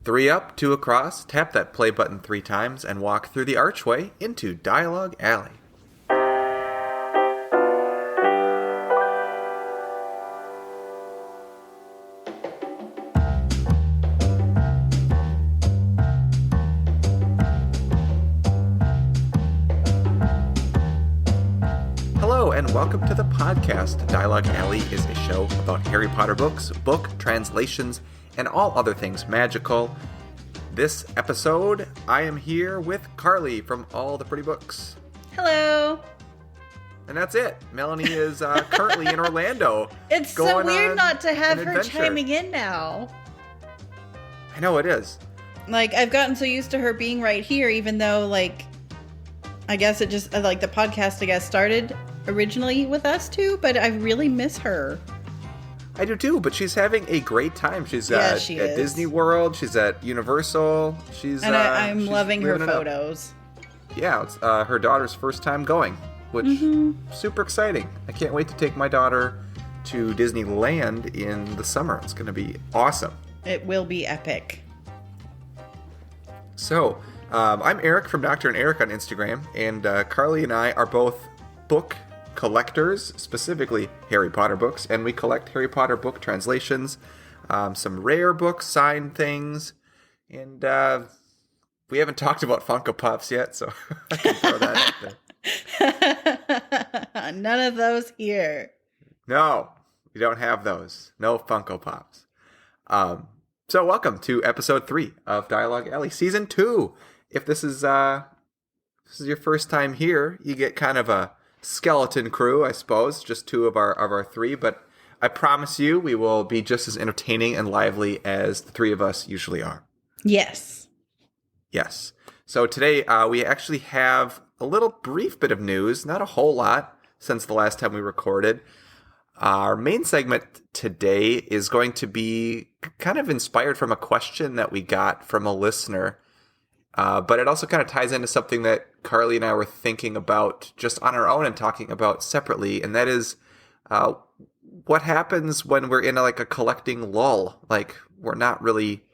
3 up, 2 across, tap that play button 3 times, and walk through the archway into Dialogue Alley. Hello, and welcome to the podcast. Dialogue Alley is a show about Harry Potter books, book translations, and all other things magical. This episode, I am here with Carly from All the Pretty Books. Hello. And that's it. Melanie is currently in Orlando. It's so weird not to have her chiming in now. I know it is. Like, I've gotten so used to her being right here, even though, like, I guess it just, like, the podcast, I guess, started originally with us two, but I really miss her. I do too, but she's having a great time. She's at Disney World. She's at Universal. I'm loving her photos. Yeah, it's her daughter's first time going, which super exciting. I can't wait to take my daughter to Disneyland in the summer. It's going to be awesome. It will be epic. So, I'm Erik from Dr. and Erik on Instagram, and Carly and I are both book collectors, specifically Harry Potter books, and we collect Harry Potter book translations, some rare books, signed things, and we haven't talked about Funko Pops yet, so I can throw that out there. None of those here. No, we don't have those. No Funko Pops. So welcome to episode 3 of Dialogue Alley, season 2. If this is your first time here, you get kind of a skeleton crew, I suppose, just 2 of our 3, but I promise you we will be just as entertaining and lively as the 3 of us usually are. Yes. So today we actually have a little brief bit of news, not a whole lot since the last time we recorded. Our main segment today is going to be kind of inspired from a question that we got from a listener. But it also kind of ties into something that Carly and I were thinking about just on our own and talking about separately, and that is what happens when we're in a collecting lull. Like, we're not really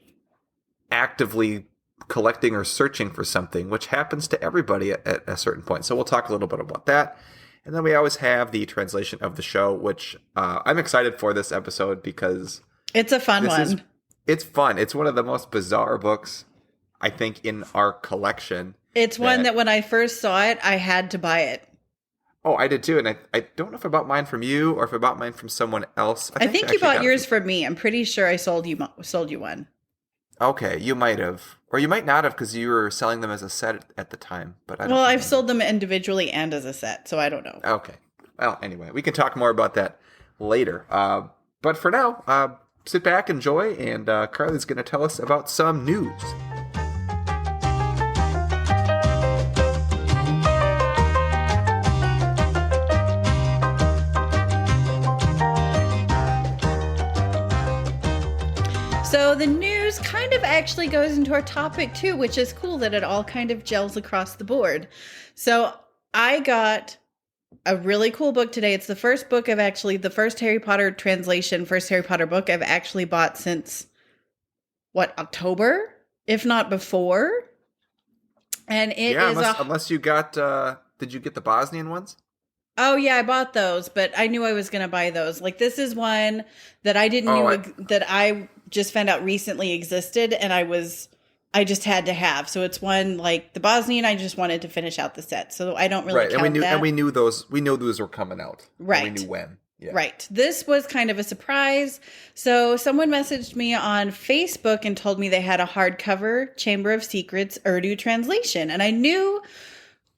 actively collecting or searching for something, which happens to everybody at a certain point. So we'll talk a little bit about that. And then we always have the translation of the show, which I'm excited for this episode because it's a fun one. It's fun. It's one of the most bizarre books, I think, in our collection. It's one that when I first saw it, I had to buy it. Oh, I did too. And I don't know if I bought mine from you or if I bought mine from someone else. I think you bought yours from me. I'm pretty sure I sold you one. Okay, you might have. Or you might not have because you were selling them as a set at the time. But I don't I've sold them individually and as a set, so I don't know. Okay. Well, anyway, we can talk more about that later. But for now, sit back, enjoy, and Carly's going to tell us about some news. So the news kind of actually goes into our topic too, which is cool that it all kind of gels across the board. So I got a really cool book today. It's the first book of the first Harry Potter translation, first Harry Potter book I've actually bought since, October? If not before. And unless you got, did you get the Bosnian ones? Oh, yeah, I bought those, but I knew I was going to buy those. Like, this is one that I didn't know that I just found out recently existed, and I just had to have. So it's one, like, the Bosnian, I just wanted to finish out the set. So I don't really count that. And we knew those were coming out. Right. And we knew when. Yeah. Right. This was kind of a surprise. So someone messaged me on Facebook and told me they had a hardcover Chamber of Secrets Urdu translation. And I knew...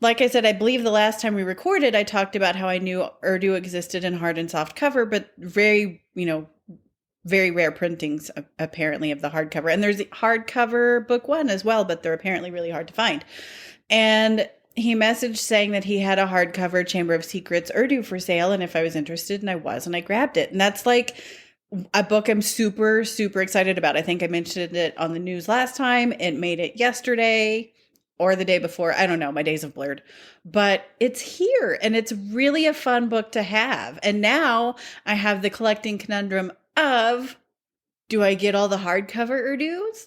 Like I said, I believe the last time we recorded, I talked about how I knew Urdu existed in hard and soft cover, but very rare printings apparently of the hardcover. And there's the hardcover book 1 as well, but they're apparently really hard to find. And he messaged saying that he had a hardcover Chamber of Secrets Urdu for sale, and if I was interested, and I was, and I grabbed it. And that's like a book I'm super, super excited about. I think I mentioned it on the news last time. It made it yesterday. Or the day before. I don't know. My days have blurred. But it's here. And it's really a fun book to have. And now I have the collecting conundrum of, do I get all the hardcover Urdus?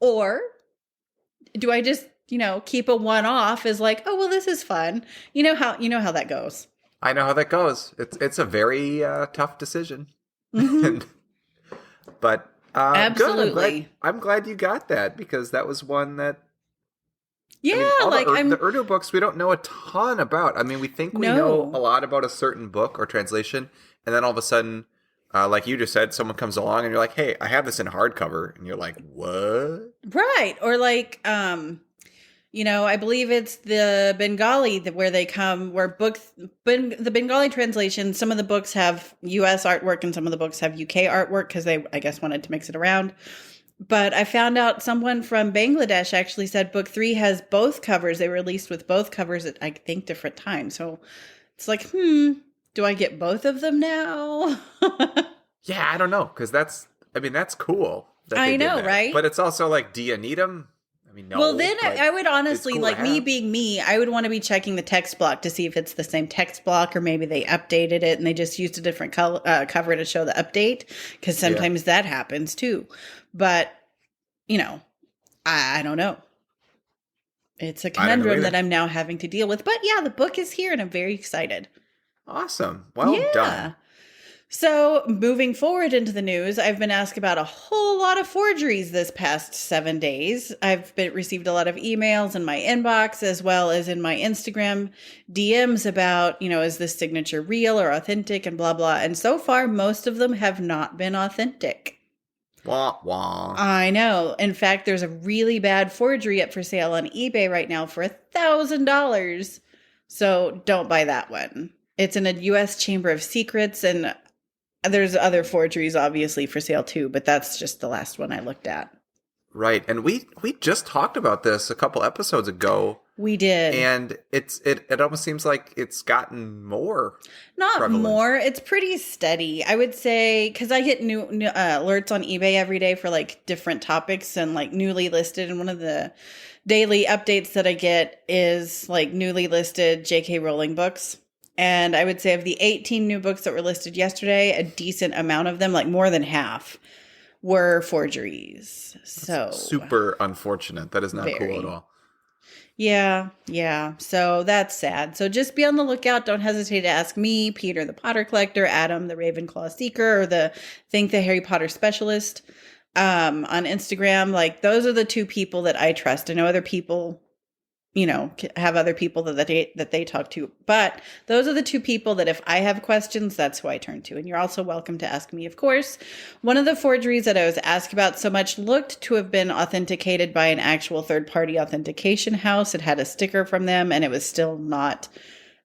Or do I just, keep a one-off as like, oh, well, this is fun. You know how that goes. I know how that goes. It's a very tough decision. Mm-hmm. But Absolutely. good. I'm glad you got that, because that was one that Yeah, all like the Urdu books we don't know a ton about. I mean, we think we know a lot about a certain book or translation, and then all of a sudden, like you just said, someone comes along and you're like, "Hey, I have this in hardcover," and you're like, "What?" Right. Or like, I believe it's the Bengali where they come, where the Bengali translation, some of the books have US artwork and some of the books have UK artwork because they, I guess, wanted to mix it around. But I found out someone from Bangladesh actually said book 3 has both covers. They were released with both covers at, I think, different times. So it's like, do I get both of them now? Yeah, I don't know, because that's cool. That I they did know, that. right? But it's also like, do you need them? I mean, no. Well, then but I would honestly, cool like me being me, I would want to be checking the text block to see if it's the same text block, or maybe they updated it and they just used a different cover to show the update, because sometimes that happens too. But, I don't know. It's a conundrum that I'm now having to deal with. But yeah, the book is here and I'm very excited. Awesome. Well done. So moving forward into the news, I've been asked about a whole lot of forgeries this past 7 days. I've received a lot of emails in my inbox as well as in my Instagram DMs about, is this signature real or authentic and blah, blah. And so far, most of them have not been authentic. Wah, wah. I know. In fact, there's a really bad forgery up for sale on eBay right now for $1,000. So don't buy that one. It's in a U.S. Chamber of Secrets, and there's other forgeries obviously for sale too, but that's just the last one I looked at. Right. And we just talked about this a couple episodes ago. We did. And it almost seems like it's gotten more. Not prevalent. More. It's pretty steady. I would say, because I get new alerts on eBay every day for like different topics and like newly listed. And one of the daily updates that I get is like newly listed J.K. Rowling books. And I would say of the 18 new books that were listed yesterday, a decent amount of them, like more than half, were forgeries. So that's super unfortunate. That is not cool at all. Yeah. So that's sad. So just be on the lookout. Don't hesitate to ask me, Peter the Potter Collector, Adam the Ravenclaw Seeker, or the Think the Harry Potter Specialist on Instagram. Like, those are the two people that I trust. I know other people, have other people that they talk to. But those are the two people that if I have questions, that's who I turn to. And you're also welcome to ask me, of course. One of the forgeries that I was asked about so much looked to have been authenticated by an actual third-party authentication house. It had a sticker from them, and it was still not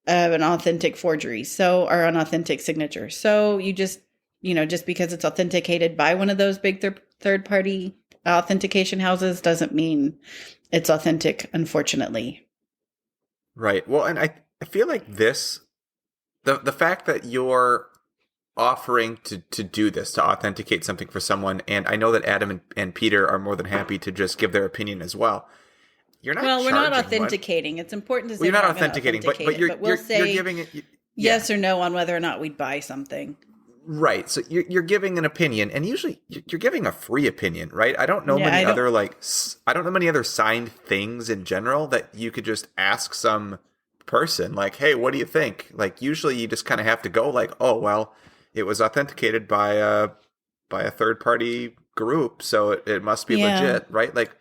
an authentic forgery, or an authentic signature. So you just because it's authenticated by one of those big third-party authentication houses doesn't mean it's authentic, unfortunately. Right. Well, and I feel like the fact that you're offering to do this, to authenticate something for someone, and I know that Adam and Peter are more than happy to just give their opinion as well. You're not. Well, we're not authenticating. It's important to say you're not authenticating, but we'll say you're giving it yes or no on whether or not we'd buy something. Right. So you're giving an opinion, and usually you're giving a free opinion, right? I don't know many other signed things in general that you could just ask some person, like, hey, what do you think? Like, usually you just kind of have to go like, oh, well, it was authenticated by a third party group, so it must be legit, right? Like,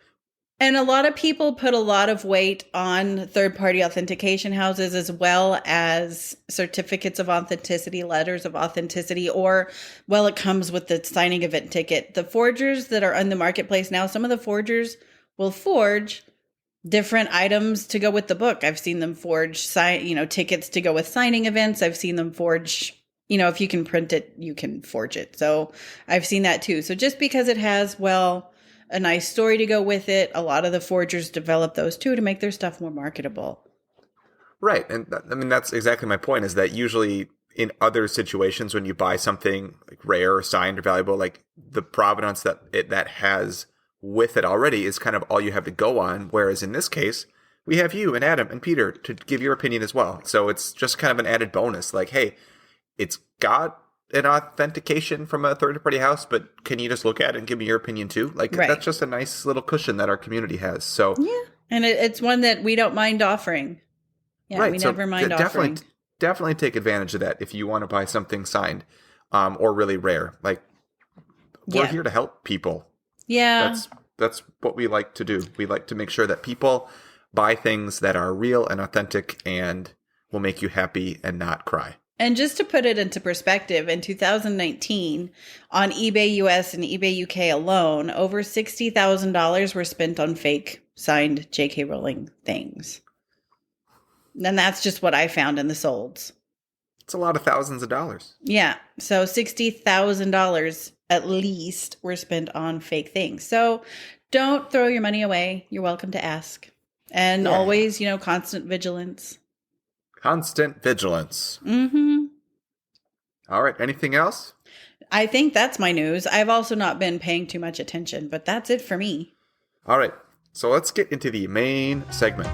and a lot of people put a lot of weight on third-party authentication houses as well as certificates of authenticity, letters of authenticity, or, well, it comes with the signing event ticket. The forgers that are on the marketplace now, some of the forgers will forge different items to go with the book. I've seen them forge tickets to go with signing events. I've seen them forge, if you can print it, you can forge it. So I've seen that too. So just because it has, a nice story to go with it, a lot of the forgers develop those too to make their stuff more marketable. Right. And that's exactly my point, is that usually in other situations when you buy something like rare or signed or valuable, like the provenance that has with it already is kind of all you have to go on. Whereas in this case, we have you and Adam and Peter to give your opinion as well. So it's just kind of an added bonus. Like, hey, it's got an authentication from a third-party house, but can you just look at it and give me your opinion too? Like, Right. that's just a nice little cushion that our community has. So Yeah. And it's one that we don't mind offering. Yeah, right, we so never mind offering. definitely take advantage of that if you want to buy something signed or really rare. Like, we're here to help people. Yeah. That's what we like to do. We like to make sure that people buy things that are real and authentic and will make you happy and not cry. And just to put it into perspective, in 2019, on eBay US and eBay UK alone, over $60,000 were spent on fake signed J.K. Rowling things. And that's just what I found in the solds. It's a lot of thousands of dollars. Yeah. So $60,000 at least were spent on fake things. So don't throw your money away. You're welcome to ask. And always, constant vigilance. Constant vigilance. Mm-hmm. All right. Anything else? I think that's my news. I've also not been paying too much attention, but that's it for me. All right. So let's get into the main segment.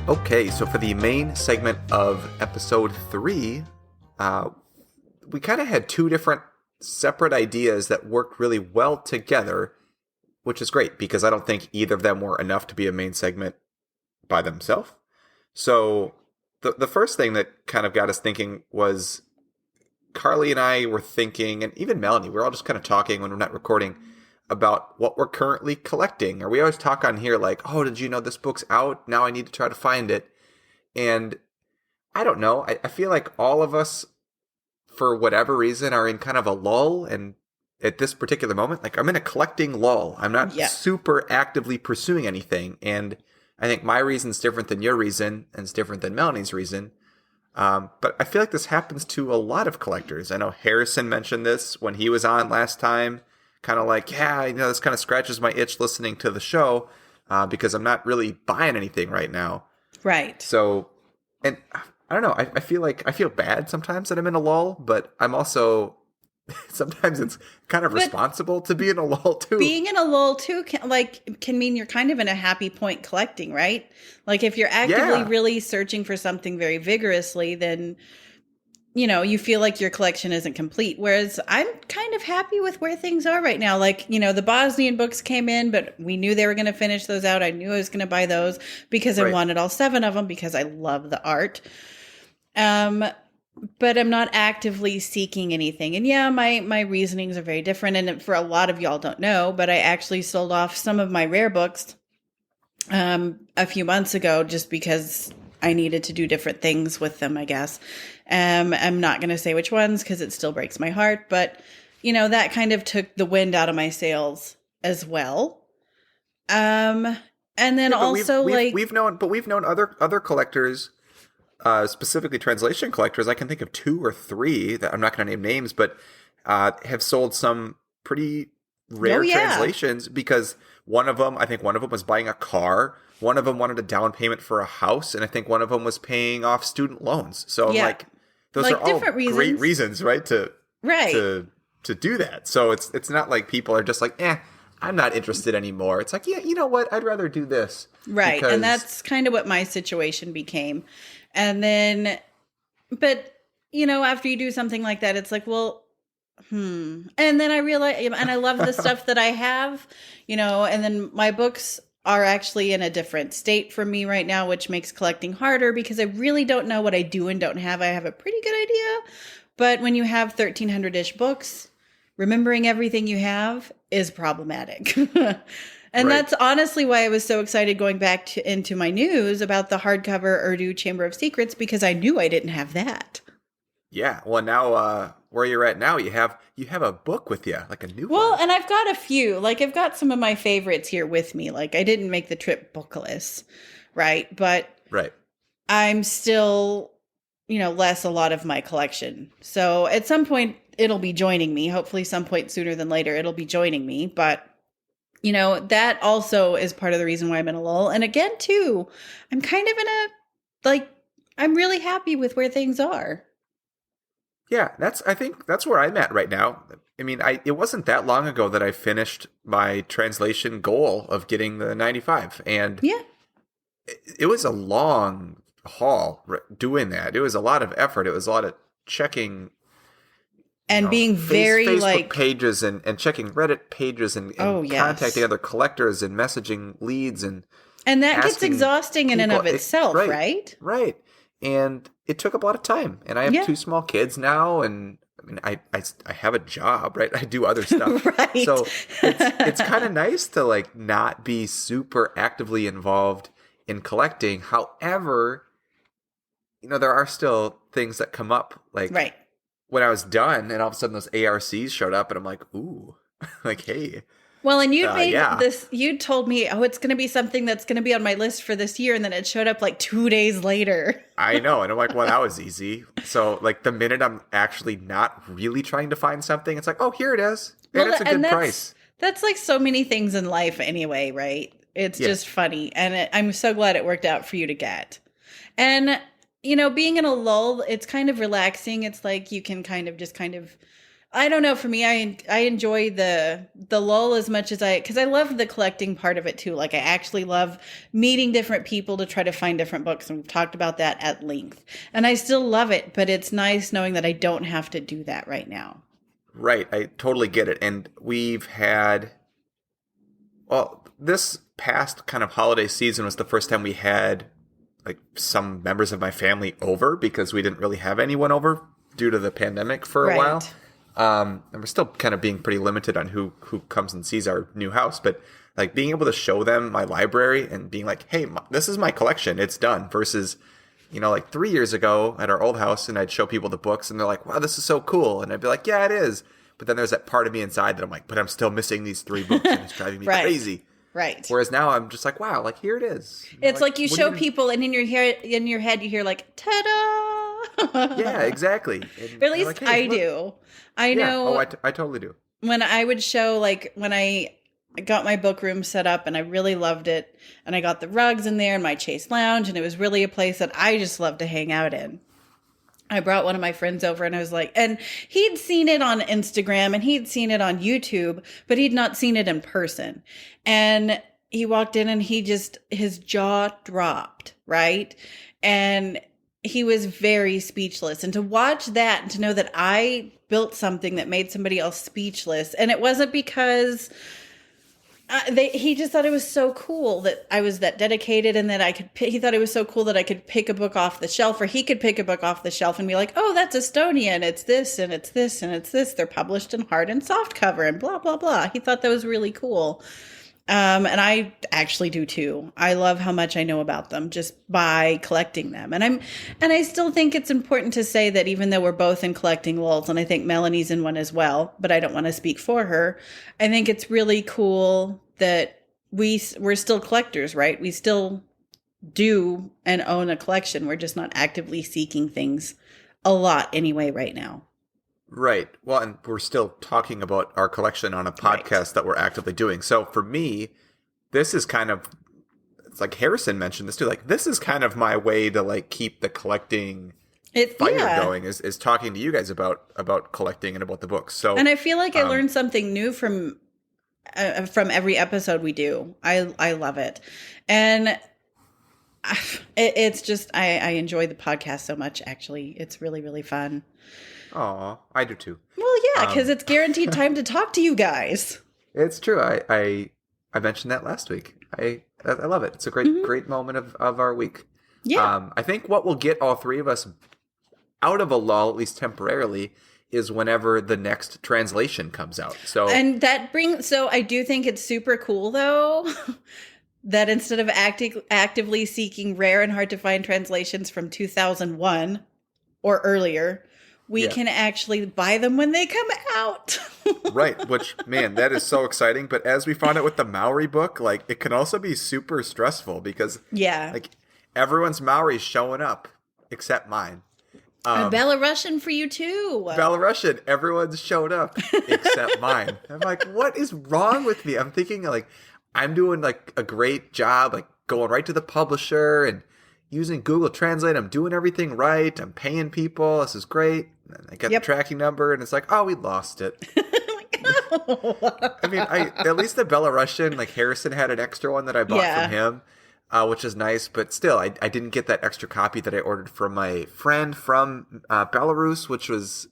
Okay, so for the main segment of episode 3, we kind of had 2 different separate ideas that worked really well together, which is great because I don't think either of them were enough to be a main segment by themselves. So the first thing that kind of got us thinking was Carly and I were thinking, and even Melanie, we're all just kind of talking when we're not recording about what we're currently collecting. Or we always talk on here like, oh, did you know this book's out? Now I need to try to find it. And I don't know. I feel like all of us, for whatever reason, are in kind of a lull. And at this particular moment, like I'm in a collecting lull. I'm not super actively pursuing anything. And I think my reason's different than your reason, and it's different than Melanie's reason. But I feel like this happens to a lot of collectors. I know Harrison mentioned this when he was on last time. Kind of like, this kind of scratches my itch listening to the show because I'm not really buying anything right now. Right. So, and I don't know. I feel like I feel bad sometimes that I'm in a lull, but I'm also sometimes it's kind of responsible to be in a lull too. Being in a lull too can mean you're kind of in a happy point collecting, right? Like if you're actively really searching for something very vigorously, then you feel like your collection isn't complete. Whereas I'm kind of happy with where things are right now. Like, the Bosnian books came in, but we knew they were going to finish those out. I knew I was going to buy those because I wanted all 7 of them because I love the art. But I'm not actively seeking anything. And my reasonings are very different. And for a lot of y'all don't know, but I actually sold off some of my rare books a few months ago just because I needed to do different things with them, I guess. I'm not going to say which ones because it still breaks my heart, but that kind of took the wind out of my sails as well. And then we've known other collectors, specifically translation collectors. I can think of 2 or 3 that I'm not going to name names, but have sold some pretty rare translations because one of them was buying a car. One of them wanted a down payment for a house, and I think one of them was paying off student loans. So those are all great reasons, right? To do that. So it's not like people are just like, I'm not interested anymore. It's like, you know what? I'd rather do this. Right. And that's kind of what my situation became. And then, but after you do something like that, it's like, well, and then I realize, and I love the stuff that I have, and then my books are actually in a different state from me right now, which makes collecting harder because I really don't know what I do and don't have. I have a pretty good idea, but when you have 1,300-ish books, remembering everything you have is problematic. And that's honestly why I was so excited going back into my news about the hardcover Urdu Chamber of Secrets, because I knew I didn't have that. Yeah. Well, now where you're at now, you have a book with you, like a new one. Well, and I've got a few. Like I've got some of my favorites here with me. Like I didn't make the trip bookless, right? But I'm still, less a lot of my collection. So at some point it'll be joining me. Hopefully some point sooner than later it'll be joining me. But that also is part of the reason why I'm in a lull. And again, too, I'm kind of in I'm really happy with where things are. Yeah, I think that's where I'm at right now. I mean, it wasn't that long ago that I finished my translation goal of getting the 95, and Yeah. it was a long haul doing that. It was a lot of effort. It was a lot of checking, And being very Facebook pages and checking Reddit pages and oh, yes. contacting other collectors and messaging leads and that gets exhausting in and of itself, right? Right. And it took up a lot of time. And I have 2 small kids now, and I mean, I have a job, right? I do other stuff. Right. So it's kind of nice to like not be super actively involved in collecting. However, there are still things that come up, like right. when I was done and all of a sudden those ARCs showed up and I'm like, ooh, like, hey. Well, and you made this, you told me, it's going to be something that's going to be on my list for this year. And then it showed up like 2 days later. I know. And I'm like, well, that was easy. So like the minute I'm actually not really trying to find something, it's like, oh, here it is. And it's a good price. That's like so many things in life anyway, right? It's just funny. And I'm so glad it worked out for you to get. And, being in a lull, it's kind of relaxing. It's like you can kind of I don't know. For me, I enjoy the lull as much as because I love the collecting part of it too. Like I actually love meeting different people to try to find different books. And we've talked about that at length. And I still love it, but it's nice knowing that I don't have to do that right now. Right. I totally get it. And we've had, this past kind of holiday season was the first time we had like some members of my family over because we didn't really have anyone over due to the pandemic for a while. And we're still kind of being pretty limited on who comes and sees our new house. But like being able to show them my library and being like, hey, this is my collection. It's done. Versus, like 3 years ago at our old house and I'd show people the books and they're like, wow, this is so cool. And I'd be like, yeah, it is. But then there's that part of me inside that I'm like, but I'm still missing these 3 books and it's driving me crazy. Right. Whereas now I'm just like, wow, like here it is. It's like you show people and in your head you hear like, ta-da. Yeah, exactly. And or at least like, hey, I do. I know. Oh, I totally do. When I would show, like, when I got my book room set up and I really loved it, and I got the rugs in there and my Chase Lounge, and it was really a place that I just love to hang out in. I brought one of my friends over and I was like, and he'd seen it on Instagram and he'd seen it on YouTube, but he'd not seen it in person. And he walked in and his jaw dropped, right? And he was very speechless. And to watch that and to know that I built something that made somebody else speechless. And it wasn't because he just thought it was so cool that I was that dedicated and that he thought it was so cool that I could pick a book off the shelf, or he could pick a book off the shelf and be like, oh, that's Estonian. It's this and it's this and it's this. They're published in hard and soft cover and blah, blah, blah. He thought that was really cool. And I actually do too. I love how much I know about them just by collecting them. And I still think it's important to say that even though we're both in collecting lulls, and I think Melanie's in one as well, but I don't want to speak for her. I think it's really cool that we're still collectors, right? We still do and own a collection. We're just not actively seeking things a lot anyway right now. Right. Well, and we're still talking about our collection on a podcast that we're actively doing. So for me, this is kind of, it's like Harrison mentioned this too, like this is kind of my way to like keep the collecting fire going is talking to you guys about collecting and about the books. So, and I feel like I learned something new from every episode we do. I love it. And it's just, I enjoy the podcast so much, actually. It's really, really fun. Aw, I do too. Well, yeah, because it's guaranteed time to talk to you guys. It's true. I mentioned that last week. I love it. It's a great moment of our week. Yeah. I think what will get all 3 of us out of a lull, at least temporarily, is whenever the next translation comes out. So I do think it's super cool though that instead of actively seeking rare and hard to find translations from 2001 or earlier, we can actually buy them when they come out. Right, which, man, that is so exciting. But as we found out with the Maori book, like, it can also be super stressful because, like, everyone's Maori's showing up except mine. Belarusian for you, too. Belarusian, everyone's showed up except mine. I'm like, what is wrong with me? I'm thinking, like, I'm doing, like, a great job, like, going right to the publisher and, using Google Translate. I'm doing everything right. I'm paying people. This is great. And I get the tracking number, and it's like, oh, we lost it. I mean, at least the Belarusian, like Harrison had an extra one that I bought from him, which is nice. But still, I didn't get that extra copy that I ordered from my friend from Belarus, which was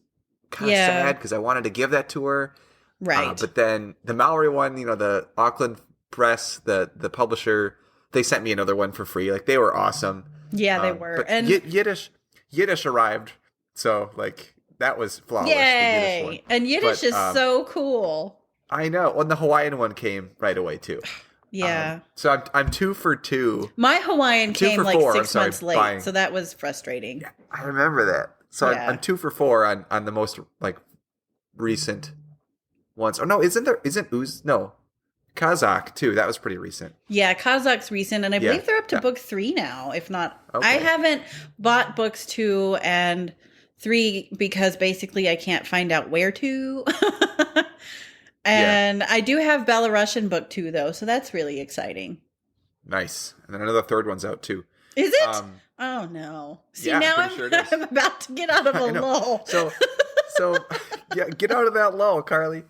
kind of sad because I wanted to give that to her. Right. But then the Mallory one, the Auckland Press, the publisher, they sent me another one for free. Like, they were awesome. Yeah, they were. But And Yiddish arrived, so like that was flawless. Yay! The Yiddish one. And Yiddish is so cool. I know. Well, and the Hawaiian one came right away too. Yeah. So I'm 2 for 2. My Hawaiian came like 4, 6 months late, so that was frustrating. Yeah, I remember that. So I'm 2 for 4 on the most like recent ones. Oh no, isn't Uz? No, Kazakh too. That was pretty recent. Yeah, Kazakh's recent, and I believe they're up to book 3 now. If not, okay. I haven't bought books 2 and 3 because basically I can't find out where to. And I do have Belarusian book 2 though, so that's really exciting. Nice. And then another third one's out too. Is it? Oh no. See, now I'm about to get out of a lull. So yeah, get out of that lull, Carly.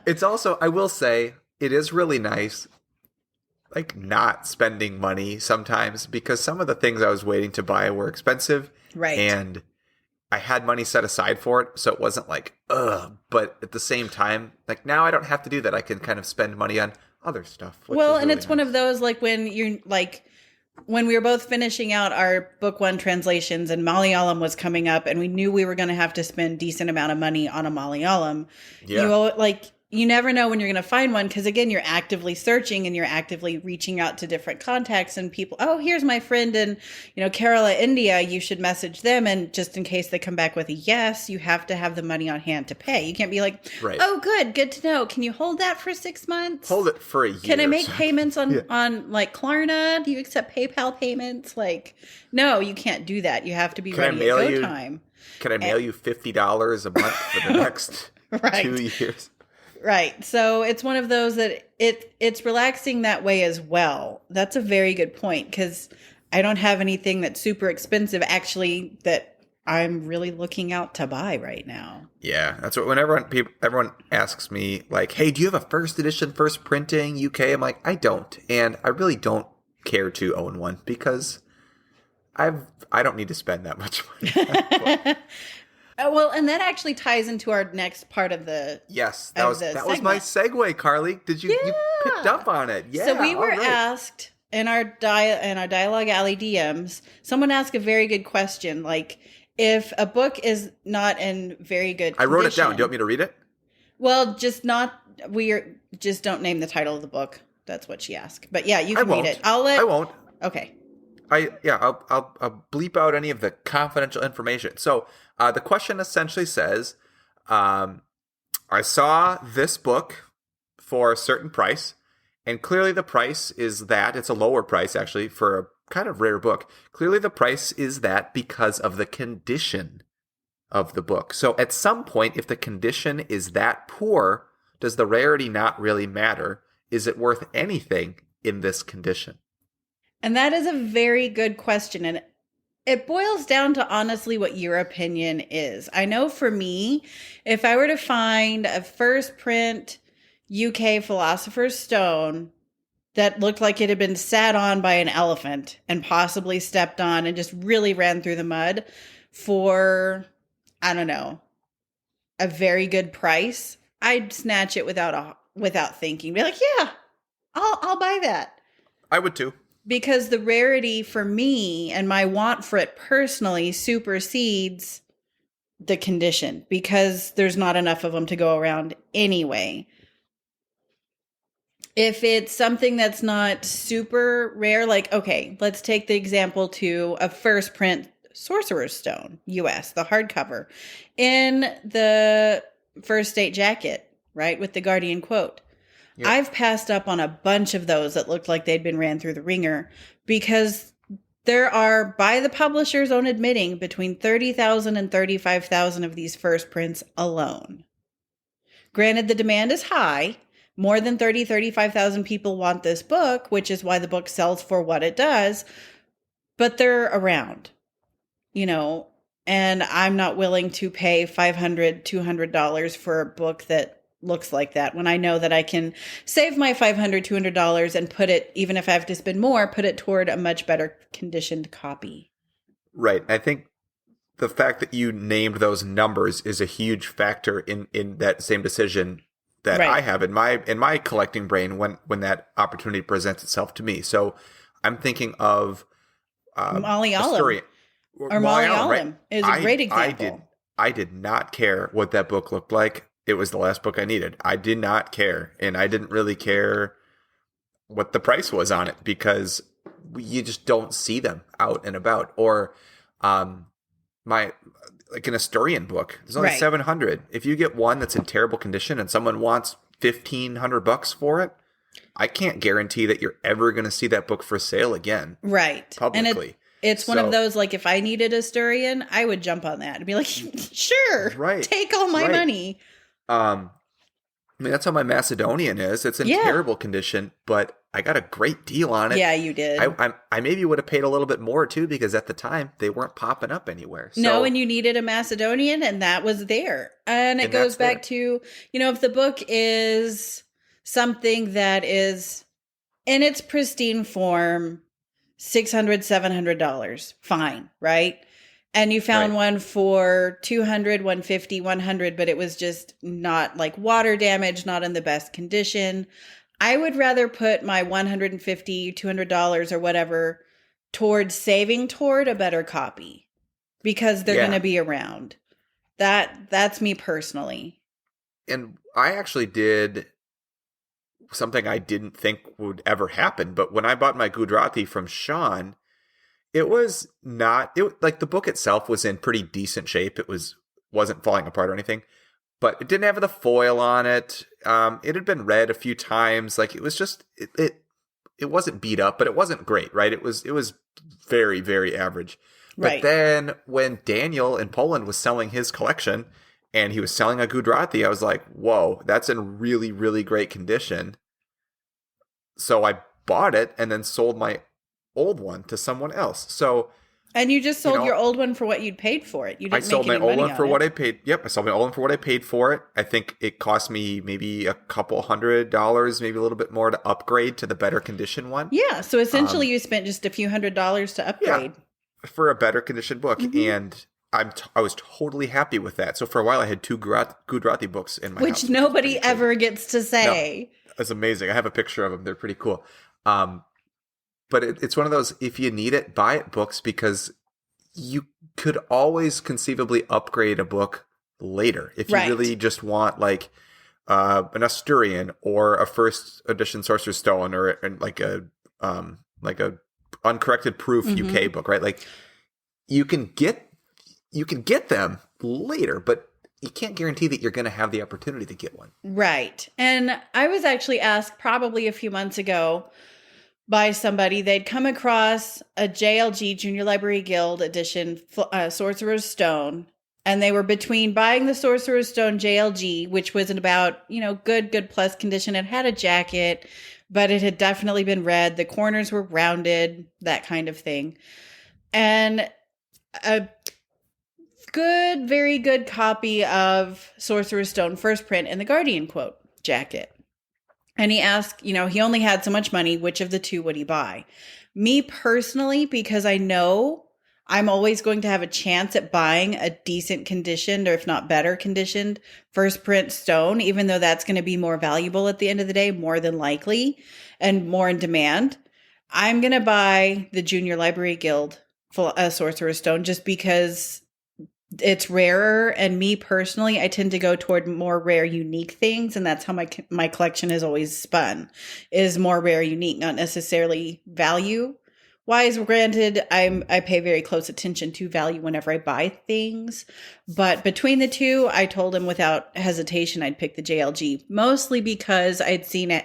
It's also, I will say, it is really nice, like, not spending money sometimes, because some of the things I was waiting to buy were expensive. Right. And I had money set aside for it, so it wasn't like, ugh. But at the same time, like, now I don't have to do that. I can kind of spend money on other stuff. Well, and it's one of those, like, when you're, like, when we were both finishing out our book 1 translations and Malayalam was coming up and we knew we were going to have to spend decent amount of money on a Malayalam, you never know when you're going to find one, because again, you're actively searching and you're actively reaching out to different contacts and people. Oh, here's my friend in, Kerala, India. You should message them. And just in case they come back with a yes, you have to have the money on hand to pay. You can't be like, oh, good to know. Can you hold that for 6 months? Hold it for a year. Can I make payments on like Klarna? Do you accept PayPal payments? Like, no, you can't do that. You have to be ready at go time. Can I mail you $50 a month for the next 2 years? Right. So it's one of those that it's relaxing that way as well. That's a very good point, because I don't have anything that's super expensive actually that I'm really looking out to buy right now. Yeah, that's what whenever everyone asks me, like, hey, do you have a first edition, first printing UK? I'm like, I don't. And I really don't care to own one because I don't need to spend that much money. Well, and that actually ties into our next part of the that was my segue, Carly. Did you picked up on it? Yeah. So we were asked in our Dialogue Alley DMs. Someone asked a very good question, like, if a book is not in very good condition. I wrote it down. Do you want me to read it? Well, just don't name the title of the book. That's what she asked. But yeah, you can read it. I won't. Okay. I'll bleep out any of the confidential information. So the question essentially says, I saw this book for a certain price, and clearly the price is that. It's a lower price, actually, for a kind of rare book. Clearly the price is that because of the condition of the book. So at some point, if the condition is that poor, does the rarity not really matter? Is it worth anything in this condition? And that is a very good question. And it boils down to honestly what your opinion is. I know for me, if I were to find a first print UK Philosopher's Stone that looked like it had been sat on by an elephant and possibly stepped on and just really ran through the mud for, I don't know, a very good price, I'd snatch it without thinking. Be like, yeah, I'll buy that. I would too. Because the rarity for me and my want for it personally supersedes the condition, because there's not enough of them to go around anyway. If it's something that's not super rare, like, okay, let's take the example to a first print Sorcerer's Stone, US, the hardcover, in the first date jacket, right, with the Guardian quote. Yep. I've passed up on a bunch of those that looked like they'd been ran through the ringer, because there are, by the publisher's own admitting, between 30,000 and 35,000 of these first prints alone. Granted, the demand is high. More than 35,000 people want this book, which is why the book sells for what it does. but they're around, you know, and I'm not willing to pay $500, $200 for a book that looks like that when I know that I can save my $500, $200 and put it, even if I have to spend more, put it toward a much better conditioned copy. Right. I think the fact that you named those numbers is a huge factor in that same decision that I have in my collecting brain when that opportunity presents itself to me. So I'm thinking of Molly Allen. Or Molly Allen is a great example. I did not care what that book looked like. It was the last book I needed. I did not care. And I didn't really care what the price was on it because you just don't see them out and about. Or like an Asturian book, there's only 700. If you get one that's in terrible condition and someone wants $1,500 for it, I can't guarantee that you're ever going to see that book for sale again. Right. Publicly. And it's one of those, like, if I needed Asturian, I would jump on that and be like, sure, take all my money. I mean, that's how my Macedonian is. It's in terrible condition, but I got a great deal on it. Yeah, you did. I maybe would have paid a little bit more, too, because at the time, they weren't popping up anywhere. So, no, and you needed a Macedonian, and that was there. And it goes back to, you know, if the book is something that is in its pristine form, $600, $700, fine, right? And you found one for $200, $150, $100, but it was just not like water damage, not in the best condition. I would rather put my $150, $200 or whatever towards saving toward a better copy because they're going to be around. That's me personally. And I actually did something I didn't think would ever happen, but when I bought my Gujarati from Sean, it was not like the book itself was in pretty decent shape. It wasn't falling apart or anything, but it didn't have the foil on it. It had been read a few times. Like it was just it wasn't beat up, but it wasn't great, right? It was very, very average. But then when Daniel in Poland was selling his collection and he was selling a Gujarati, I was like, whoa, that's in really, really great condition. So I bought it and then sold my old one to someone else. So, and you just sold your old one for what you'd paid for it. You didn't make any money on it. I sold my old one for what I paid. Yep, I sold my old one for what I paid for it. I think it cost me maybe a couple $100, maybe a little bit more to upgrade to the better condition one. Yeah, so essentially you spent just a few $100s to upgrade for a better condition book, and I was totally happy with that. So for a while, I had two Gujarati books in my house, which nobody ever gets to say. No, that's amazing. I have a picture of them. They're pretty cool. But it's one of those, if you need it, buy it books because you could always conceivably upgrade a book later. If you really just want like an Asturian or a first edition Sorcerer's Stone or like a uncorrected proof UK book, right? Like you can get them later, but you can't guarantee that you're going to have the opportunity to get one. Right. And I was actually asked probably a few months ago by somebody, they'd come across a JLG, Junior Library Guild edition Sorcerer's Stone, and they were between buying the Sorcerer's Stone JLG, which was in about, good plus condition. It had a jacket, but it had definitely been read. The corners were rounded, that kind of thing. And a good, very good copy of Sorcerer's Stone first print in the Guardian quote jacket. And he asked, he only had so much money, which of the two would he buy? Me personally, because I know I'm always going to have a chance at buying a decent conditioned, or if not better conditioned, first print stone, even though that's going to be more valuable at the end of the day, more than likely, and more in demand. I'm going to buy the Junior Library Guild Sorcerer's Stone just because it's rarer, and me personally, I tend to go toward more rare, unique things, and that's how my collection has always spun, is more rare, unique, not necessarily value wise. Granted, I pay very close attention to value whenever I buy things, but between the two, I told him without hesitation I'd pick the JLG, mostly because I'd seen it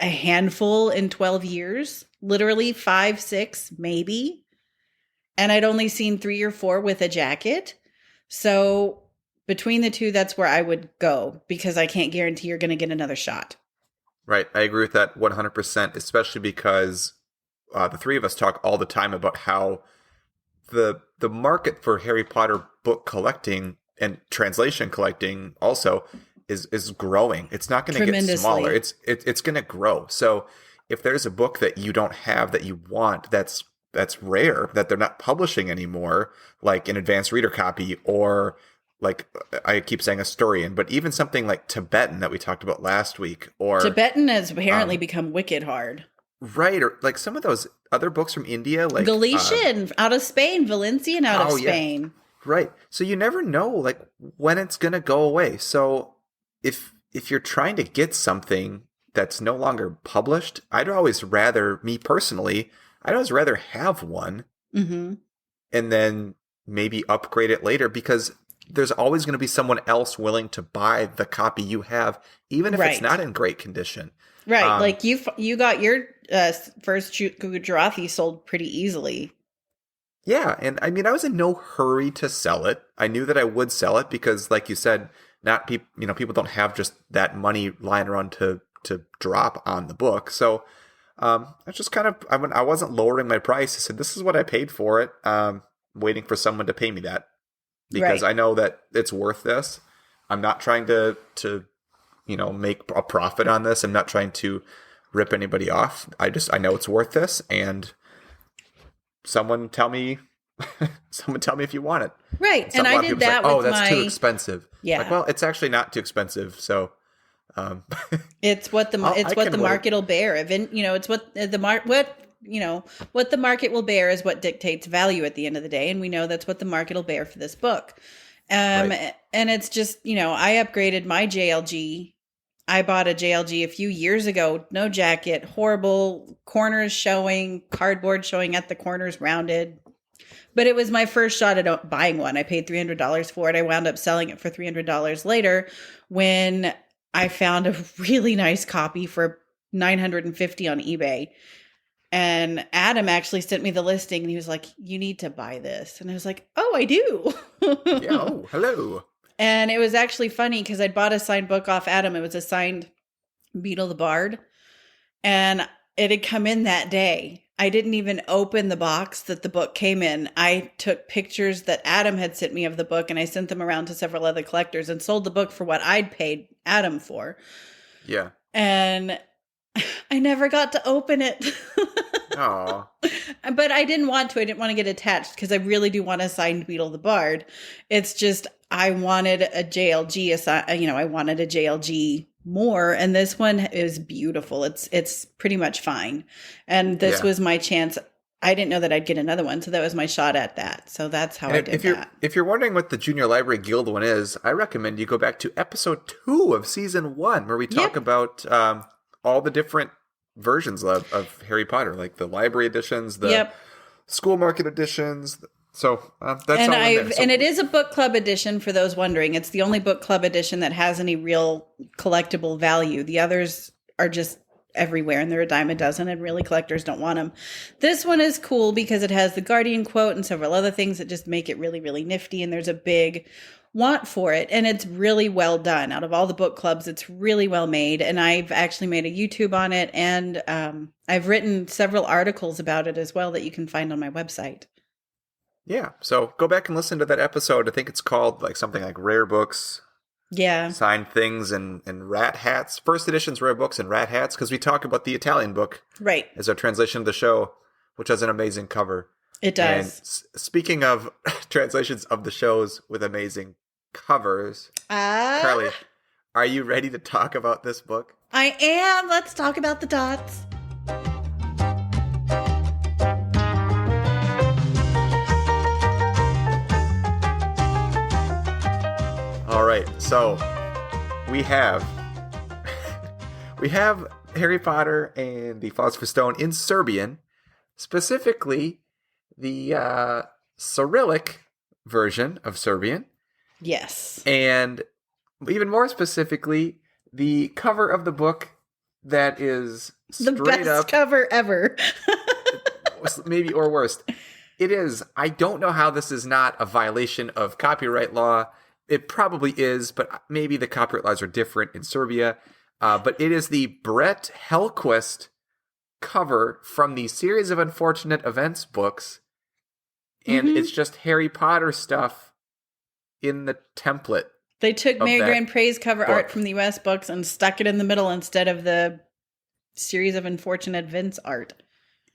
a handful in 12 years, literally 5, 6, maybe. And I'd only seen 3 or 4 with a jacket. So between the two, that's where I would go because I can't guarantee you're going to get another shot. Right. I agree with that 100%, especially because the three of us talk all the time about how the market for Harry Potter book collecting and translation collecting also is growing. It's not going to get smaller. It's going to grow. So if there's a book that you don't have that you want, that's rare, that they're not publishing anymore, like an advanced reader copy, or like I keep saying Asturian, but even something like Tibetan that we talked about last week, or Tibetan has apparently become wicked hard. Right, or like some of those other books from India, like Galician out of Spain, Valencian out of Spain. Yeah. Right. So you never know like when it's going to go away. So if you're trying to get something that's no longer published, I'd always rather, me personally, I'd always rather have one and then maybe upgrade it later, because there's always going to be someone else willing to buy the copy you have, even if it's not in great condition. Right. Like you got your first Gujarati sold pretty easily. Yeah. And I mean, I was in no hurry to sell it. I knew that I would sell it because, like you said, people don't have just that money lying around to drop on the book. So I just I wasn't lowering my price. I said, this is what I paid for it. Waiting for someone to pay me that, because I know that it's worth this. I'm not trying to make a profit on this. I'm not trying to rip anybody off. I know it's worth this, and someone tell me if you want it. Right. And I did that with that's too expensive. Yeah. Like, well, it's actually not too expensive. So it's what the market will bear. It's what the market will bear is what dictates value at the end of the day. And we know that's what the market will bear for this book. And it's just, I upgraded my JLG. I bought a JLG a few years ago. No jacket, horrible, corners showing, cardboard showing at the corners rounded. But it was my first shot at buying one. I paid $300 for it. I wound up selling it for $300 later when I found a really nice copy for $950 on eBay. And Adam actually sent me the listing, and he was like, you need to buy this. And I was like, oh, I do. Yeah, oh, hello. And it was actually funny because I'd bought a signed book off Adam. It was a signed Beetle the Bard. And it had come in that day. I didn't even open the box that the book came in. I took pictures that Adam had sent me of the book, and I sent them around to several other collectors and sold the book for what I'd paid Adam for. Yeah. And I never got to open it. Aww. But I didn't want to. I didn't want to get attached because I really do want a signed Beetle the Bard. It's just I wanted a JLG. I wanted a JLG more, and this one is beautiful. It's pretty much fine. And this was my chance. I didn't know that I'd get another one, so that was my shot at that. So that's how I did that. If you're wondering what the Junior Library Guild one is, I recommend you go back to episode 2 of season 1, where we talk about all the different versions of Harry Potter, like the library editions, the school market editions. So that's all in there. And it is a book club edition, for those wondering. It's the only book club edition that has any real collectible value. The others are just everywhere, and they're a dime a dozen, and really collectors don't want them. This one is cool because it has the Guardian quote and several other things that just make it really, really nifty, and there's a big want for it, and it's really well done. Out of all the book clubs, it's really well made, and I've actually made a YouTube on it, and I've written several articles about it as well that you can find on my website. Yeah, so go back and listen to that episode. I think it's called like something like Rare Books, Signed Things, and Rat Hats. First edition's Rare Books and Rat Hats, because we talk about the Italian book as our translation of the show, which has an amazing cover. It does. And speaking of translations of the shows with amazing covers, Carly, are you ready to talk about this book? I am. Let's talk about the dots. All right, so we have Harry Potter and the Philosopher's Stone in Serbian, specifically the Cyrillic version of Serbian. Yes. And even more specifically, the cover of the book that is straight the best cover ever. Maybe, or worst. It is. I don't know how this is not a violation of copyright law. It probably is, but maybe the copyright laws are different in Serbia. But it is the Brett Hellquist cover from the Series of Unfortunate Events books, and it's just Harry Potter stuff in the template. They took Mary Grand Pray's cover book. art from the U.S. books and stuck it in the middle instead of the Series of Unfortunate Events art.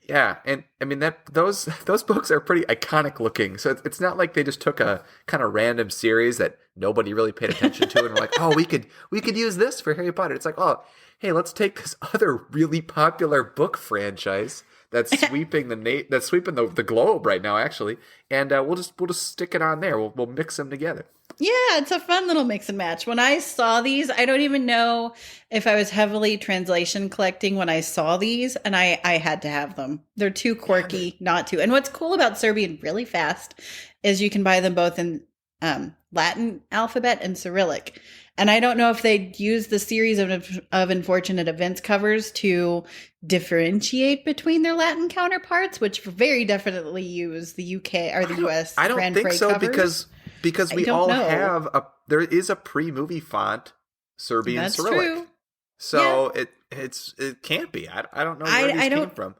Yeah, and I mean those books are pretty iconic looking. So it's not like they just took a kind of random series that nobody really paid attention to and were like, "Oh, we could use this for Harry Potter." It's like, "Oh, hey, let's take this other really popular book franchise that's sweeping the globe right now, actually, and we'll just stick it on there. We'll mix them together." Yeah, it's a fun little mix and match. When I saw these, I don't even know if I was heavily translation collecting when I saw these, and I had to have them. They're too quirky not to. And what's cool about Serbian really fast is you can buy them both in Latin alphabet and Cyrillic. And I don't know if they'd use the Series of Unfortunate Events covers to differentiate between their Latin counterparts, which very definitely use the UK or the US. I don't Grand think Prix so covers. because we all have there is a pre-movie font Serbian That's Cyrillic. True. So it can't be. I don't know where these came from.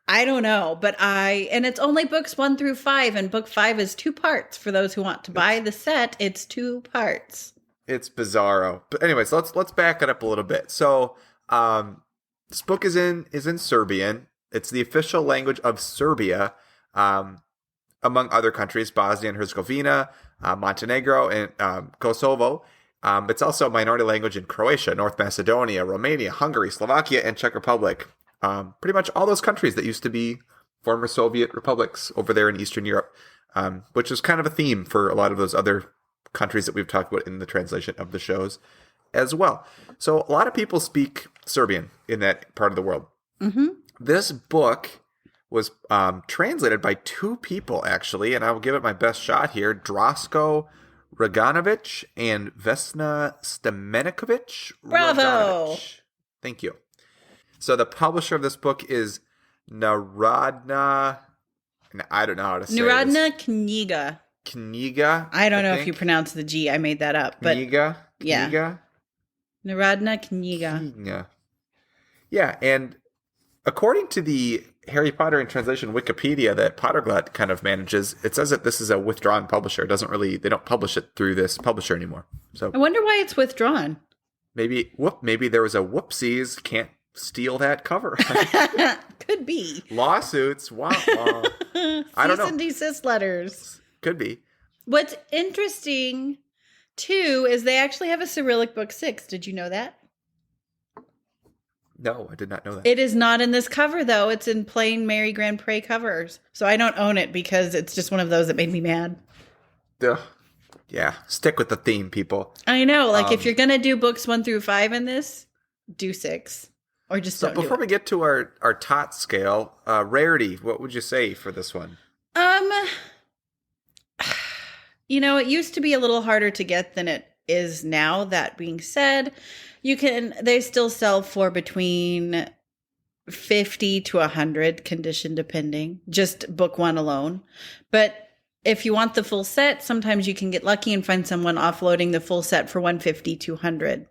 I don't know, and it's only books 1 through 5, and book 5 is 2 parts. For those who want to buy the set, it's 2 parts. It's bizarro. But anyways, let's back it up a little bit. So this book is in Serbian. It's the official language of Serbia, among other countries, Bosnia and Herzegovina, Montenegro, and Kosovo. It's also a minority language in Croatia, North Macedonia, Romania, Hungary, Slovakia, and Czech Republic. Pretty much all those countries that used to be former Soviet republics over there in Eastern Europe, which is kind of a theme for a lot of those other countries that we've talked about in the translation of the shows as well. So a lot of people speak Serbian in that part of the world. Mm-hmm. This book was translated by 2 people, actually, and I will give it my best shot here. Drasko Raganovic and Vesna Stemenikovic. Bravo! Raganovic. Thank you. So the publisher of this book is Narodna, and I don't know how to say Narodna this. Knjiga. Knjiga. I don't know if you pronounce the G. I made that up. But Knjiga. Yeah. Knjiga? Narodna Knjiga. Yeah, and according to the Harry Potter in Translation Wikipedia that Potterglut kind of manages, it says that this is a withdrawn publisher. They don't publish it through this publisher anymore. So I wonder why it's withdrawn. Maybe there was a whoopsies, can't steal that cover. Could be. Lawsuits. Wah, wah. I don't know. Cease and desist letters. Could be. What's interesting, too, is they actually have a Cyrillic book 6. Did you know that? No, I did not know that. It is not in this cover, though. It's in plain Mary Grand Prix covers. So I don't own it because it's just one of those that made me mad. Ugh. Yeah, stick with the theme, people. I know. Like, if you're going to do books 1 through 5 in this, do 6. Or just don't do it. Before we get to our tot scale, rarity, what would you say for this one? It used to be a little harder to get than it is now. That being said, they still sell for between 50 to 100, condition depending, just book 1 alone. But if you want the full set, sometimes you can get lucky and find someone offloading the full set for 150, 200.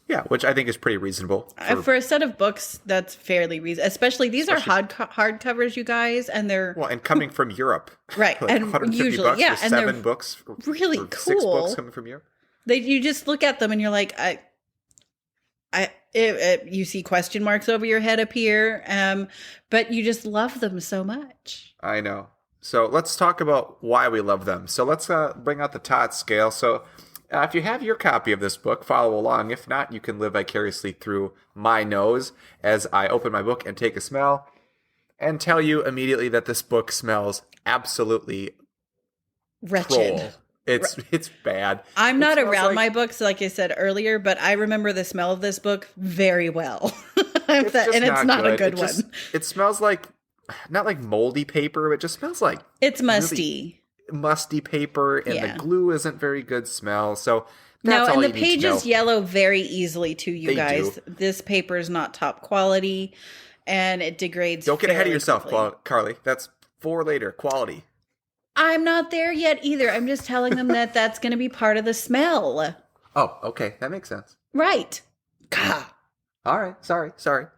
Yeah, which I think is pretty reasonable. For a set of books, that's fairly reasonable. Especially, these are hardcovers, you guys, and they're... Well, and coming from Europe. Right, like and usually, bucks yeah. for And 7 books. Really or cool. 6 books coming from Europe. You just look at them and you're like, you see question marks over your head appear, but you just love them so much. I know. So let's talk about why we love them. So let's bring out the tot scale. So if you have your copy of this book, follow along. If not, you can live vicariously through my nose as I open my book and take a smell and tell you immediately that this book smells absolutely wretched. Troll. It's bad. I'm not around my books, like I said earlier, but I remember the smell of this book very well. It's not a good one. It smells like, not like moldy paper, it just smells like... It's musty. Really musty paper, and the glue isn't very good smell. So that's all you need to know. And the pages yellow very easily too, you guys. Do. This paper is not top quality, and it degrades. Don't get ahead of yourself, Carly. That's for later. Quality. I'm not there yet either. I'm just telling them that that's going to be part of the smell. Oh, okay. That makes sense. Right. Gah. All right, sorry. So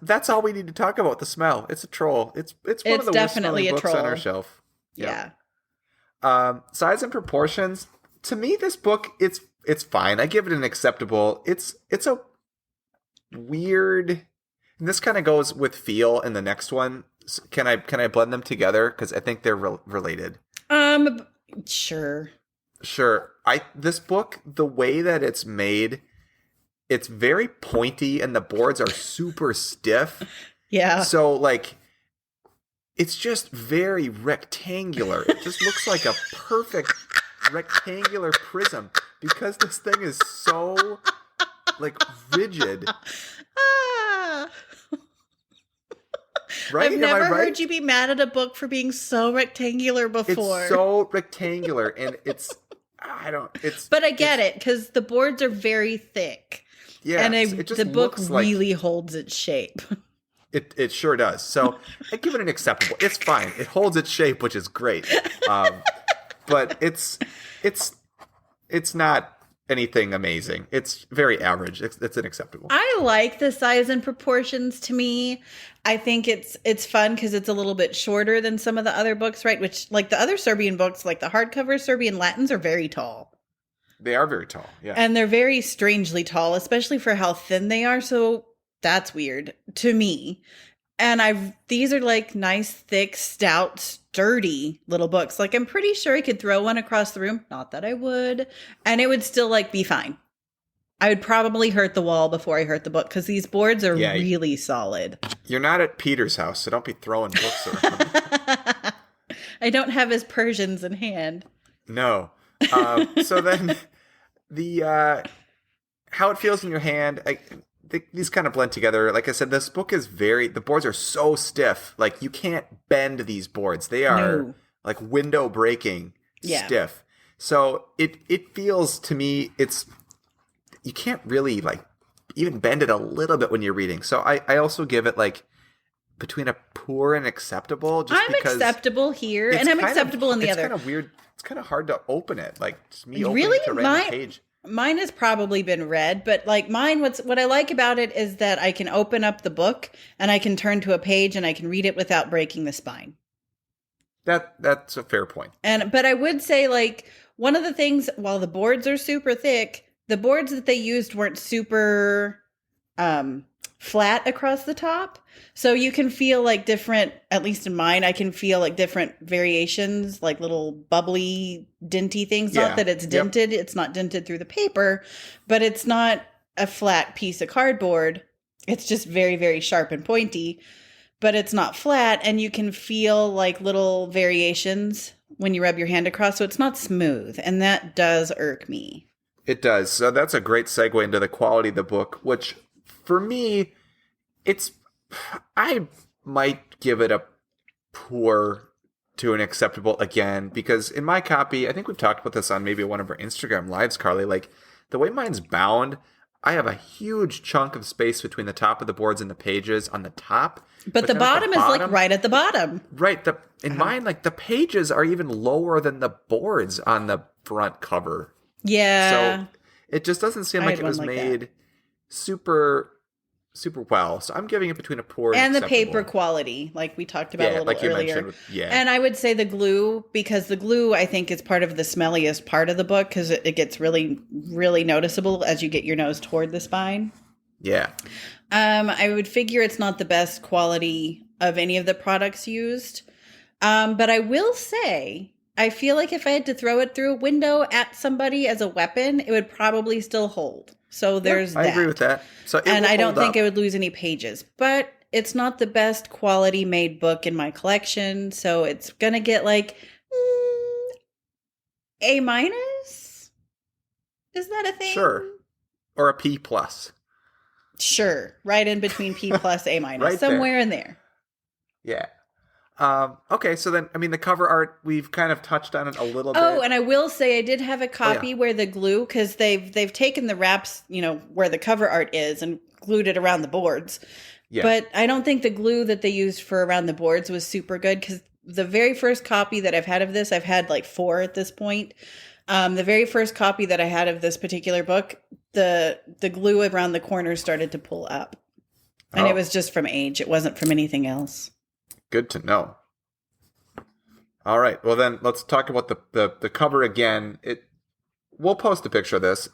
that's all we need to talk about. The smell. It's a troll. It's one of the worst smelling definitely a books on our troll. shelf. Yeah. Size and proportions. To me, this book it's fine. I give it an acceptable. It's a weird. And this kind of goes with feel in the next one. Can I blend them together because I think they're related. Sure. Sure. This book, the way that it's made, it's very pointy and the boards are super stiff. Yeah. So like it's just very rectangular. It just looks like a perfect rectangular prism because this thing is so like rigid. Right? I've never heard you be mad at a book for being so rectangular before. It's so rectangular and But I get it because the boards are very thick. Yeah. And the book really holds its shape. It sure does. So I give it an acceptable. It's fine. It holds its shape, which is great. But it's not anything amazing. It's very average. It's unacceptable. I like the size and proportions. To me, I think it's fun because it's a little bit shorter than some of the other books, right? Which, like the other Serbian books, like the hardcover Serbian Latins are very tall. They are very tall, yeah. And they're very strangely tall, especially for how thin they are. So that's weird to me. And these are like nice, thick, stout, sturdy little books. Like I'm pretty sure I could throw one across the room. Not that I would. And it would still like be fine. I would probably hurt the wall before I hurt the book because these boards are really solid. You're not at Peter's house, so don't be throwing books around. I don't have his Persians in hand. No. So then how it feels in your hand, these kind of blend together. Like I said, this book is the boards are so stiff. Like you can't bend these boards. They are like window breaking stiff. So it feels to me, you can't really like even bend it a little bit when you're reading. So I also give it like between a poor and acceptable. I'm acceptable here and I'm acceptable in the other. It's kind of weird. It's kind of hard to open it. Like just me opening really? to random page. Mine has probably been read, but like mine, what I like about it is that I can open up the book and I can turn to a page and I can read it without breaking the spine. That's a fair point. But I would say like one of the things, while the boards are super thick, the boards that they used weren't super flat across the top. So you can feel like different, at least in mine, I can feel like different variations, like little bubbly, dinty things. Yeah. Not that it's dented. Yep. It's not dented through the paper, but it's not a flat piece of cardboard. It's just very, very sharp and pointy, but it's not flat. And you can feel like little variations when you rub your hand across. So it's not smooth. And that does irk me. It does. So that's a great segue into the quality of the book, which for me, I might give it a poor to an acceptable again, because in my copy, I think we've talked about this on maybe one of our Instagram lives, Carly, like the way mine's bound, I have a huge chunk of space between the top of the boards and the pages on the top. But the bottom is like right at the bottom. Right. In mine, like the pages are even lower than the boards on the front cover. Yeah. So it just doesn't seem like it was made super well. So I'm giving it between a poor and the paper quality, like we talked about a little earlier. Yeah. And I would say the glue, because the glue I think is part of the smelliest part of the book because it gets really, really noticeable as you get your nose toward the spine. Yeah. I would figure it's not the best quality of any of the products used. But I will say, I feel like if I had to throw it through a window at somebody as a weapon, it would probably still hold. So there's that. I agree with that. And I don't think it would lose any pages. But it's not the best quality made book in my collection. So it's going to get like A-. Is that a thing? Sure. Or a P+. Sure. Right in between P+, A-. Right somewhere in there. Yeah. Okay, so then, I mean, the cover art, we've kind of touched on it a little bit. Oh, and I will say I did have a copy where the glue, because they've taken the wraps, where the cover art is and glued it around the boards. Yeah. But I don't think the glue that they used for around the boards was super good, because the very first copy that I've had of this, I've had like 4 at this point. The very first copy that I had of this particular book, the glue around the corner started to pull up. And it was just from age. It wasn't from anything else. Good to know. All right. Well, then let's talk about the cover again. We'll post a picture of this.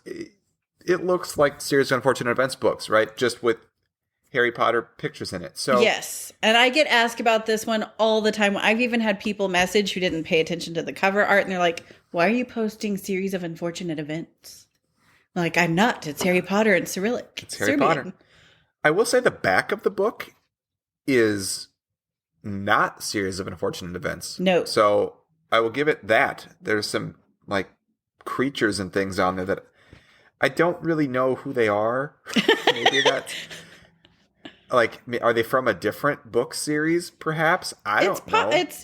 It looks like Series of Unfortunate Events books, right? Just with Harry Potter pictures in it. So yes. And I get asked about this one all the time. I've even had people message who didn't pay attention to the cover art, and they're like, why are you posting Series of Unfortunate Events? I'm like, I'm not. It's Harry Potter and Cyrillic. It's Harry Potter. I will say the back of the book is not Series of Unfortunate Events. No. So I will give it that. There's some like creatures and things on there that I don't really know who they are. Maybe that's like, are they from a different book series? Perhaps I don't know. It's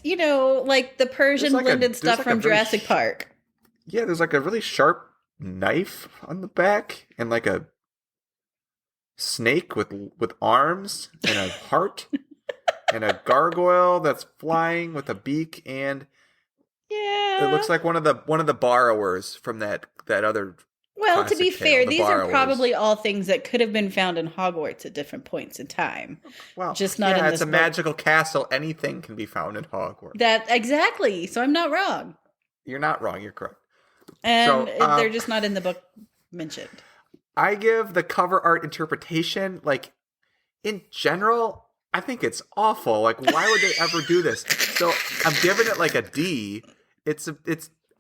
like the Persian blended stuff from Jurassic Park. Yeah, there's like a really sharp knife on the back and like a snake with arms and a heart and a gargoyle that's flying with a beak, and it looks like one of the borrowers from that other. Well, to be fair, these are probably all things that could have been found in Hogwarts at different points in time. Well, just not in this it's a book. Magical castle. Anything can be found in Hogwarts. That exactly. So I'm not wrong. You're not wrong. You're correct. And they're just not in the book mentioned. I give the cover art interpretation, like, in general, I think it's awful. Like, why would they ever do this? So I'm giving it like a D. It's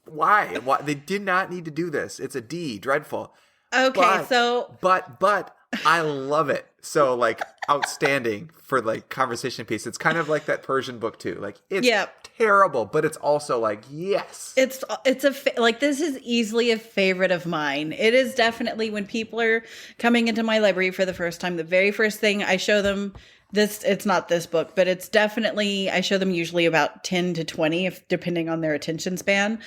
why they did not need to do this. It's a D. Dreadful. Okay, but I love it. So like outstanding for like conversation piece. It's kind of like that Persian book too. Like it's terrible, but it's also like yes. It's like this is easily a favorite of mine. It is definitely when people are coming into my library for the first time, the very first thing I show them this. It's not this book, but it's definitely I show them usually about 10 to 20, depending on their attention span.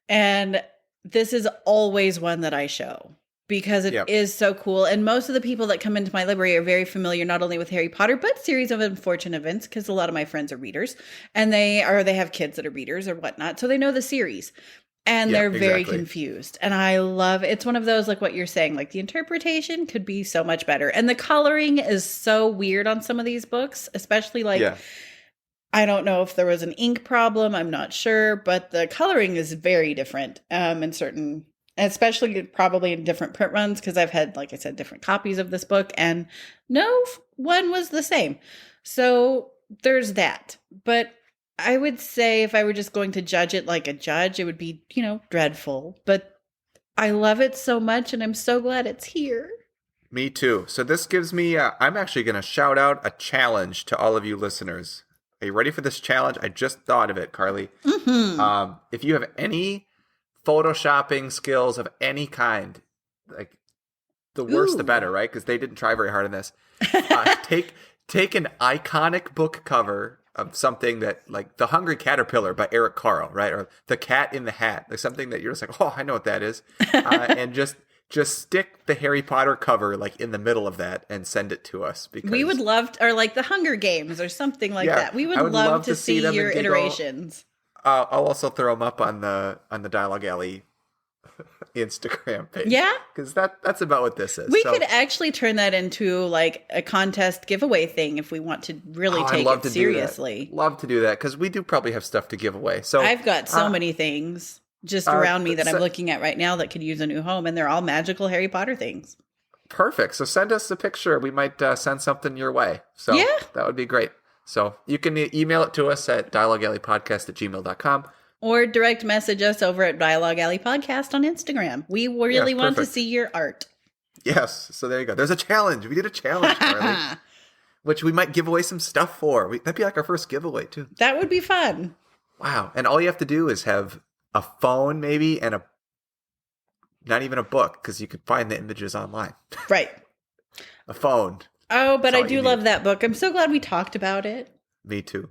And this is always one that I show. Because it is so cool. And most of the people that come into my library are very familiar not only with Harry Potter, but Series of Unfortunate Events, because a lot of my friends are readers. And they have kids that are readers or whatnot. So they know the series. And they're very confused. And I love it's one of those, like what you're saying, like the interpretation could be so much better. And the coloring is so weird on some of these books, especially like I don't know if there was an ink problem. I'm not sure. But the coloring is very different in certain especially probably in different print runs, because I've had, like I said, different copies of this book, and no one was the same. So there's that. But I would say if I were just going to judge it like a judge, it would be, dreadful. But I love it so much, and I'm so glad it's here. Me too. So this gives me, I'm actually going to shout out a challenge to all of you listeners. Are you ready for this challenge? I just thought of it, Carly. Mm-hmm. If you have any photoshopping skills of any kind, like the worse the better, right? Because they didn't try very hard on this. Take an iconic book cover of something that, like The Hungry Caterpillar by Erik Carly, right? Or The Cat in the Hat, like something that you're just like, oh, I know what that is, and just stick the Harry Potter cover like in the middle of that and send it to us, because we would love or like the Hunger Games or something like that. We would love to see your iterations. I'll also throw them up on the Dialogue Alley Instagram page. Yeah, because that's about what this is. We could actually turn that into like a contest giveaway thing if we want to really take it seriously. Love to do that, because we do probably have stuff to give away. So I've got so many things just around me that I'm looking at right now that could use a new home, and they're all magical Harry Potter things. Perfect. So send us a picture. We might send something your way. So that would be great. So you can email it to us at dialoguealleypodcast@gmail.com. Or direct message us over at Dialogue Alley Podcast on Instagram. We really want to see your art. Yes. So there you go. There's a challenge. We did a challenge, Carly, which we might give away some stuff for. That'd be like our first giveaway, too. That would be fun. Wow. And all you have to do is have a phone, maybe, and not even a book, because you could find the images online. Right. A phone. Oh, but I do love that book. I'm so glad we talked about it. Me too.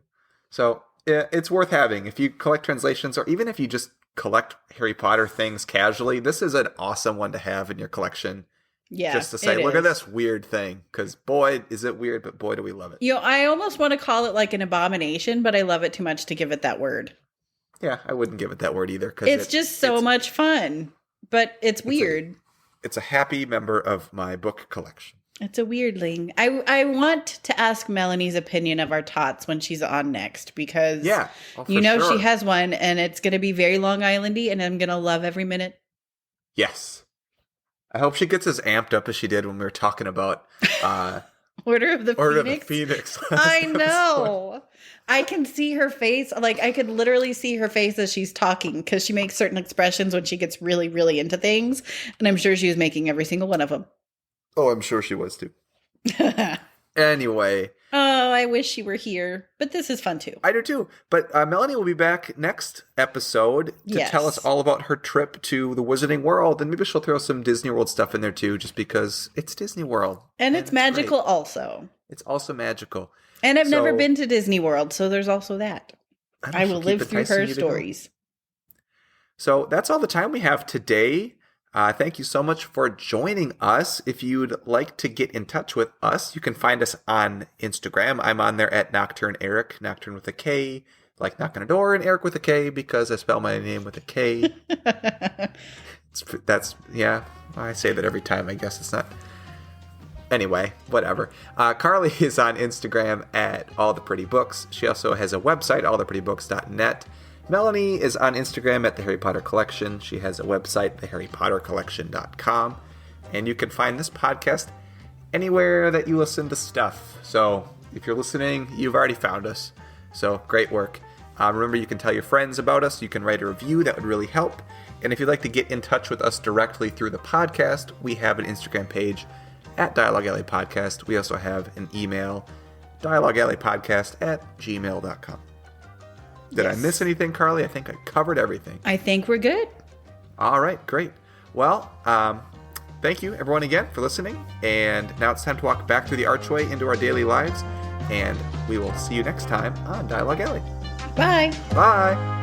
So it's worth having. If you collect translations, or even if you just collect Harry Potter things casually, this is an awesome one to have in your collection. Yeah, just to say, look at this weird thing, because boy, is it weird, but boy, do we love it. I almost want to call it like an abomination, but I love it too much to give it that word. Yeah, I wouldn't give it that word either. Cause it's just so much fun, but it's weird. It's a happy member of my book collection. It's a weirdling. I want to ask Melanie's opinion of our tots when she's on next because sure. she has one and it's going to be very Long Islandy and I'm going to love every minute. Yes. I hope she gets as amped up as she did when we were talking about Order of the Phoenix. I know. I can see her face. Like, I could literally see her face as she's talking because she makes certain expressions when she gets really, really into things. And I'm sure she was making every single one of them. Oh, I'm sure she was too. Anyway. Oh, I wish she were here. But this is fun too. I do too. But Melanie will be back next episode to tell us all about her trip to the Wizarding World. And maybe she'll throw some Disney World stuff in there too, just because it's Disney World. And it's magical also. It's also magical. And I've never been to Disney World, so there's also that. I will live through her stories. So that's all the time we have today. Thank you so much for joining us. If you'd like to get in touch with us, you can find us on Instagram. I'm on there at Nocturne Eric, Nocturne with a K, like knock on a door, and Eric with a K because I spell my name with a K. I say that every time. I guess it's not. Anyway, whatever. Carly is on Instagram at All the Pretty Books. She also has a website, alltheprettybooks.net. Melanie is on Instagram at The Harry Potter Collection. She has a website, theharrypottercollection.com. And you can find this podcast anywhere that you listen to stuff. So if you're listening, you've already found us. So great work. Remember, you can tell your friends about us. You can write a review. That would really help. And if you'd like to get in touch with us directly through the podcast, we have an Instagram page at Dialoguealleypodcast. We also have an email, dialoguealleypodcast@gmail.com. Did I miss anything, Carly? I think I covered everything. I think we're good. All right, great. Well, thank you, everyone, again for listening. And now it's time to walk back through the archway into our daily lives. And we will see you next time on Dialogue Alley. Bye. Bye.